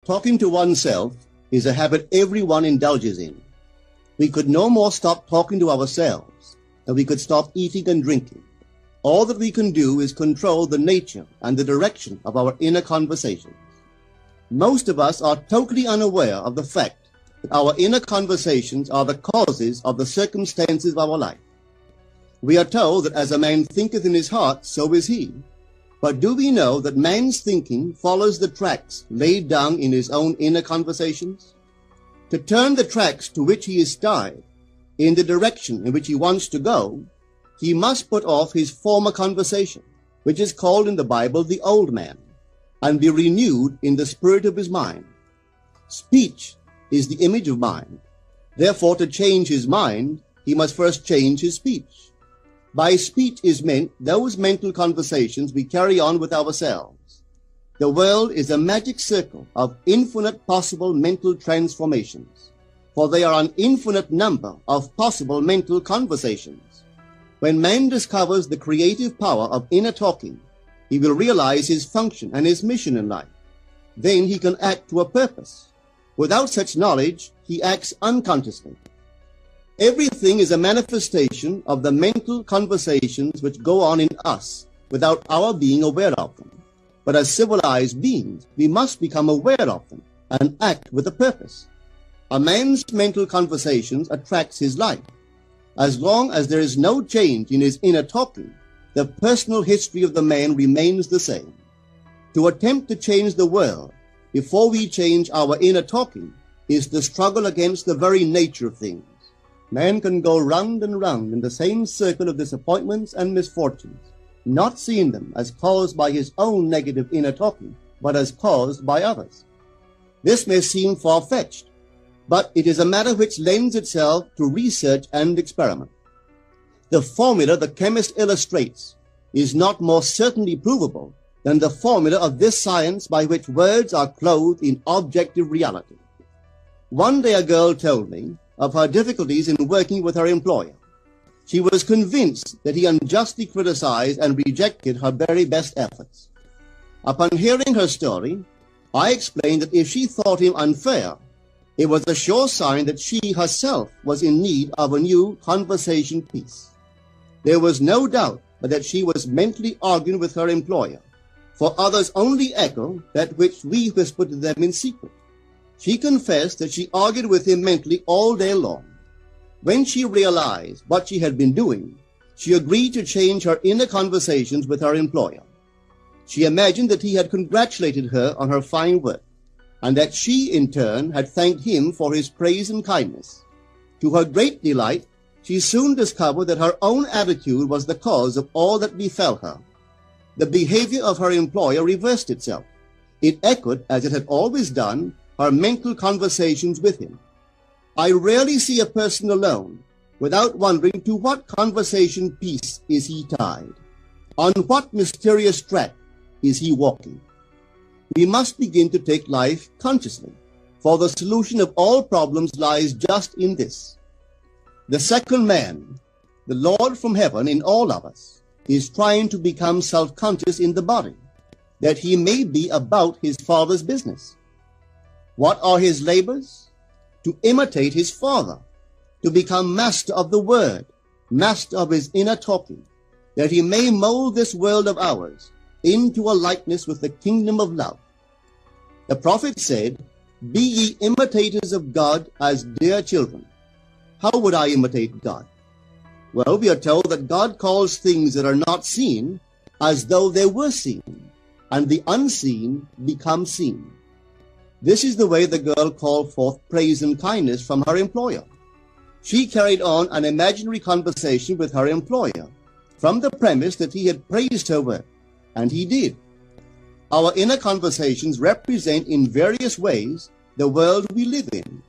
Talking to oneself is a habit everyone indulges in. We could no more stop talking to ourselves than we could stop eating and drinking. All that we can do is control the nature and the direction of our inner conversations. Most of us are totally unaware of the fact that our inner conversations are the causes of the circumstances of our life. We are told that as a man thinketh in his heart, so is he. But do we know that man's thinking follows the tracks laid down in his own inner conversations? To turn the tracks to which he is tied in the direction in which he wants to go, he must put off his former conversation, which is called in the Bible the old man, and be renewed in the spirit of his mind. Speech is the image of mind. Therefore, to change his mind, he must first change his speech. By speech is meant those mental conversations we carry on with ourselves. The world is a magic circle of infinite possible mental transformations, for there are an infinite number of possible mental conversations. When man discovers the creative power of inner talking, he will realize his function and his mission in life. Then he can act to a purpose. Without such knowledge, he acts unconsciously. Everything is a manifestation of the mental conversations which go on in us without our being aware of them. But as civilized beings, we must become aware of them and act with a purpose. A man's mental conversations attracts his life. As long as there is no change in his inner talking, the personal history of the man remains the same. To attempt to change the world before we change our inner talking is the struggle against the very nature of things. Man can go round and round in the same circle of disappointments and misfortunes, not seeing them as caused by his own negative inner talking, but as caused by others. This may seem far-fetched, but it is a matter which lends itself to research and experiment. The formula the chemist illustrates is not more certainly provable than the formula of this science by which words are clothed in objective reality. One day a girl told me of her difficulties in working with her employer. She was convinced that he unjustly criticized and rejected her very best efforts. Upon hearing her story, I explained that if she thought him unfair, it was a sure sign that she herself was in need of a new conversation piece. There was no doubt but that she was mentally arguing with her employer, for others only echo that which we whisper to them in secret. She confessed that she argued with him mentally all day long. When she realized what she had been doing, she agreed to change her inner conversations with her employer. She imagined that he had congratulated her on her fine work, and that she, in turn, had thanked him for his praise and kindness. To her great delight, she soon discovered that her own attitude was the cause of all that befell her. The behavior of her employer reversed itself. It echoed, as it had always done, her mental conversations with him. I rarely see a person alone without wondering to what conversation piece is he tied. On what mysterious track is he walking? We must begin to take life consciously, for the solution of all problems lies just in this. The second man, the Lord from heaven in all of us, is trying to become self-conscious in the body, that he may be about his Father's business. What are his labors? To imitate his Father, to become master of the word, master of his inner talking, that he may mold this world of ours into a likeness with the kingdom of love. The prophet said, "Be ye imitators of God as dear children." How would I imitate God? Well, we are told that God calls things that are not seen as though they were seen, and the unseen become seen. This is the way the girl called forth praise and kindness from her employer. She carried on an imaginary conversation with her employer from the premise that he had praised her work, and he did. Our inner conversations represent in various ways the world we live in.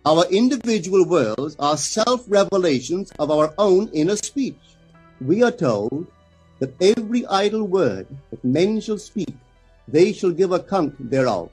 Our individual worlds are self-revelations of our own inner speech. We are told that every idle word that men shall speak, they shall give account thereof.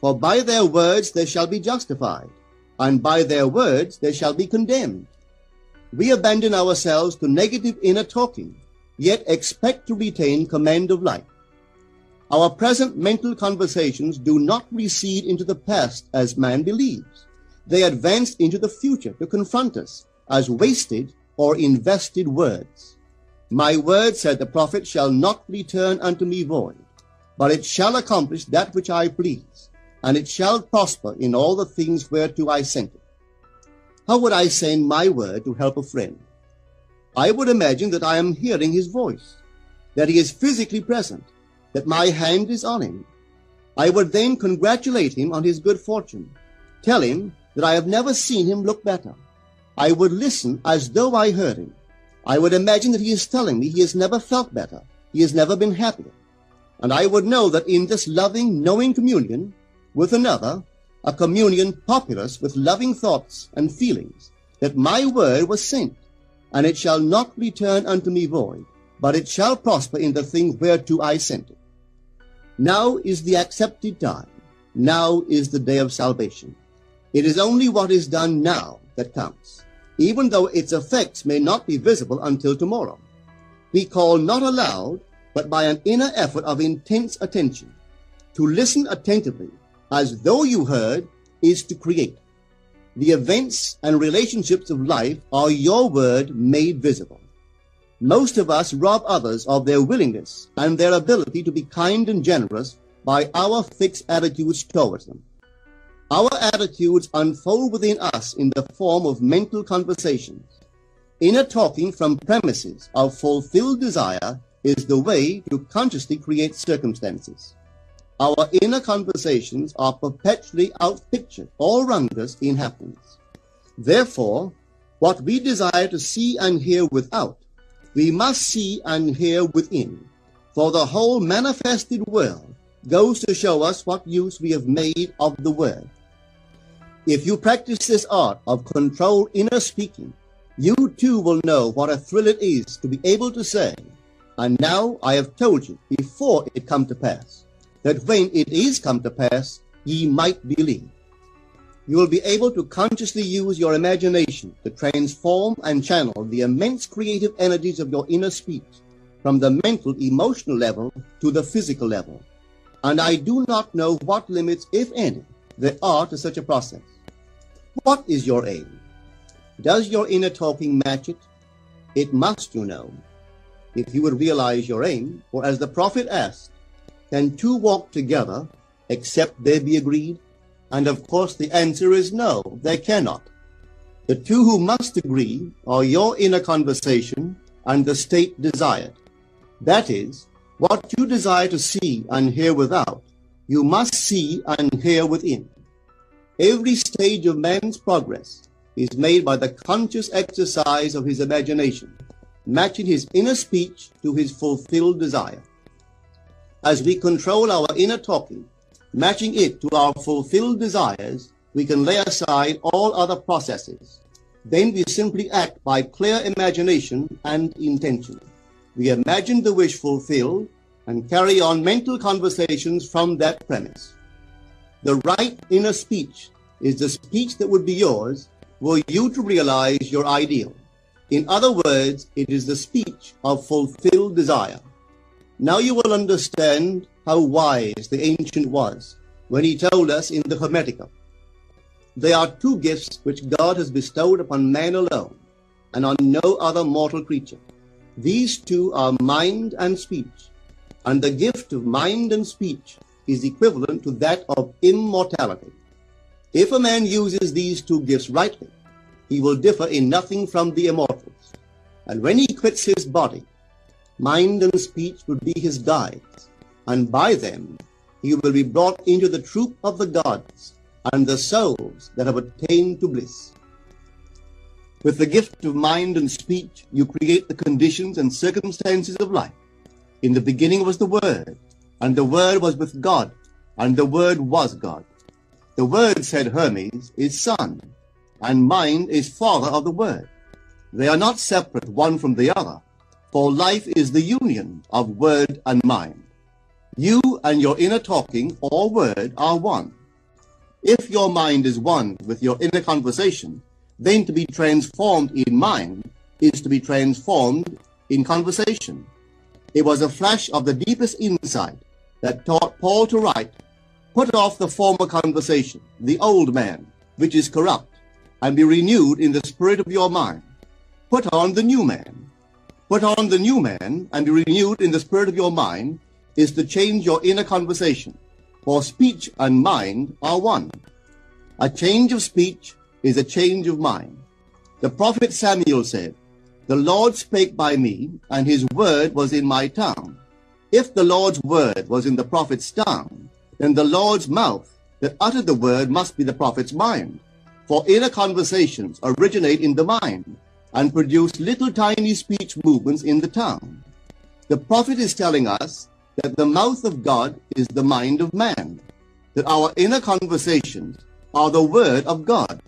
For by their words they shall be justified, and by their words they shall be condemned. We abandon ourselves to negative inner talking, yet expect to retain command of life. Our present mental conversations do not recede into the past as man believes. They advance into the future to confront us as wasted or invested words. My word, said the prophet, shall not return unto me void, but it shall accomplish that which I please, and it shall prosper in all the things whereto I sent it. How would I send my word to help a friend? I would imagine that I am hearing his voice, that he is physically present, that my hand is on him. I would then congratulate him on his good fortune, tell him that I have never seen him look better. I would listen as though I heard him. I would imagine that he is telling me he has never felt better, he has never been happier. And I would know that in this loving, knowing communion with another, a communion populous with loving thoughts and feelings, that my word was sent, and it shall not return unto me void, but it shall prosper in the thing whereto I sent it. Now is the accepted time. Now is the day of salvation. It is only what is done now that counts, even though its effects may not be visible until tomorrow. We call not aloud, but by an inner effort of intense attention. To listen attentively, as though you heard, is to create. The events and relationships of life are your word made visible. Most of us rob others of their willingness and their ability to be kind and generous by our fixed attitudes towards them. Our attitudes unfold within us in the form of mental conversations. Inner talking from premises of fulfilled desire is the way to consciously create circumstances. Our inner conversations are perpetually outpictured all around us in happenings. Therefore, what we desire to see and hear without, we must see and hear within, for the whole manifested world goes to show us what use we have made of the word. If you practice this art of controlled inner speaking, you too will know what a thrill it is to be able to say, and now I have told you before it come to pass, that when it is come to pass, ye might believe. You will be able to consciously use your imagination to transform and channel the immense creative energies of your inner speech from the mental, emotional level to the physical level. And I do not know what limits, if any, there are to such a process. What is your aim? Does your inner talking match it? It must, you know. If you would realize your aim, for as the prophet asked, can two walk together except they be agreed? And of course the answer is no, they cannot. The two who must agree are your inner conversation and the state desired. That is, what you desire to see and hear without, you must see and hear within. Every stage of man's progress is made by the conscious exercise of his imagination, matching his inner speech to his fulfilled desire. As we control our inner talking, matching it to our fulfilled desires, we can lay aside all other processes. Then we simply act by clear imagination and intention. We imagine the wish fulfilled and carry on mental conversations from that premise. The right inner speech is the speech that would be yours were you to realize your ideal. In other words, it is the speech of fulfilled desire. Now you will understand how wise the ancient was when he told us in the Hermetica. There are two gifts which God has bestowed upon man alone and on no other mortal creature. These two are mind and speech, and the gift of mind and speech is equivalent to that of immortality. If a man uses these two gifts rightly, he will differ in nothing from the immortals. And when he quits his body, mind and speech will be his guides, and by them he will be brought into the troop of the gods and the souls that have attained to bliss. With the gift of mind and speech, you create the conditions and circumstances of life. In the beginning was the Word, and the Word was with God, and the Word was God. The Word, said Hermes, is Son, and mind is Father of the Word. They are not separate one from the other, for life is the union of word and mind. You and your inner talking or word are one. If your mind is one with your inner conversation, then to be transformed in mind is to be transformed in conversation. It was a flash of the deepest insight that taught Paul to write, "Put off the former conversation, the old man, which is corrupt, and be renewed in the spirit of your mind. Put on the new man." Put on the new man and be renewed in the spirit of your mind is to change your inner conversation, for speech and mind are one. A change of speech is a change of mind. The prophet Samuel said, "The Lord spake by me, and his word was in my tongue." If the Lord's word was in the prophet's tongue, then the Lord's mouth that uttered the word must be the prophet's mind. For inner conversations originate in the mind and produce little tiny speech movements in the tongue. The prophet is telling us that the mouth of God is the mind of man, that our inner conversations are the word of God.